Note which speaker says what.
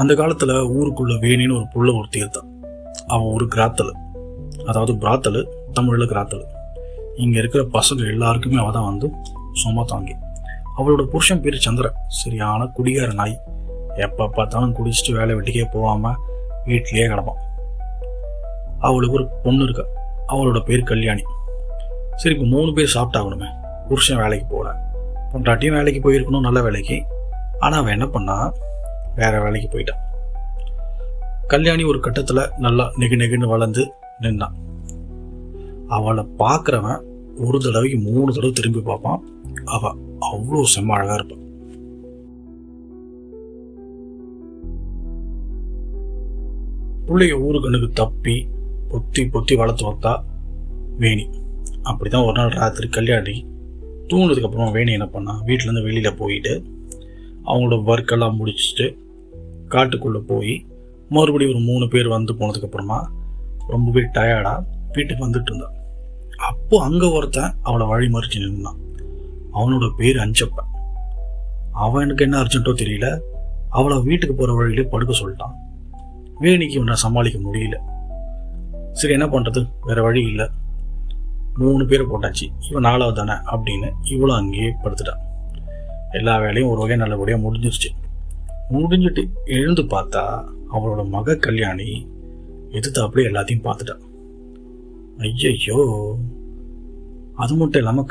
Speaker 1: அந்த காலத்தில் ஊருக்குள்ள வேணின்னு ஒரு புள்ள ஒருத்தி இருந்தான். அவன் ஒரு கிராத்தல், அதாவது பிராத்தல், தமிழில் கிராத்தல். இங்கே இருக்கிற பசங்க எல்லாருக்குமே அவள் தான் வந்து சும்மா தாங்கி. அவளோட புருஷன் பேர் சந்திரன். சரியான குடிகார நாய். எப்போ பார்த்தாலும் குடிச்சிட்டு வேலை வெட்டிக்கே போகாமல் வீட்லேயே கிடப்பான். அவளுக்கு ஒரு பொண்ணு இருக்கா. அவளோட பேர் கல்யாணி. சரி, இப்போ 3 பேர் சாப்பிட்டாகணுமே. புருஷன் வேலைக்கு போகல, பொண்டாட்டியும் வேலைக்கு போயிருக்கணும், நல்ல வேலைக்கு. ஆனால் அவன் என்ன பண்ணா, வேற வேலைக்கு போயிட்டான். கல்யாணி ஒரு கட்டத்தில் நல்லா நெகுன்னு வளர்ந்து நின்னான். அவளை பார்க்குறவன் ஒரு தடவைக்கு 3 தடவை திரும்பி பார்ப்பான். அவள் அவ்வளோ செம்ம அழகாக இருப்பான். பிள்ளைய ஊருக்கண்ணுக்கு தப்பி பொத்தி பொத்தி வளர்த்து வந்தா வேணி. அப்படிதான் ஒரு நாள் ராத்திரி கல்யாணி தூங்கினதுக்கப்புறம் வேணி என்ன பண்ணா, வீட்டிலேருந்து வெளியில் போயிட்டு அவங்களோட ஒர்க்கெல்லாம் முடிச்சுட்டு காட்டுக்குள்ளே போய் மறுபடியும் ஒரு 3 பேர் வந்து போனதுக்கப்புறமா ரொம்பவே டயர்டாக வீட்டுக்கு வந்துட்டு இருந்தான். அப்போ அங்கே ஒருத்தன் அவளை வழி மறிச்சு நின்னான். அவனோட பேர் அஞ்சப்பன். அவனுக்கு என்ன அர்ஜென்ட்டோ தெரியல, அவளை வீட்டுக்கு போகிற வழியிலே படுக்க சொல்லிட்டான். வேணிக்கு இவனை சமாளிக்க முடியல. சரி, என்ன பண்ணுறது, வேற வழி இல்லை. 3 பேரை போட்டாச்சு, இவன் 4வது தானே அப்படின்னு இவளும் அங்கேயே படுத்துட்டான். எல்லா வேலையும் ஒரு வகை நல்லபடியாக முடிஞ்சிருச்சு. முடிஞ்சிட்டு எழுந்து பார்த்தா அவளோட மக கல்யாணி எதிர்த்தாப்புல எல்லாத்தையும் பார்த்துட்டான். ஐயையோ, அது மட்டும் இல்லாமல்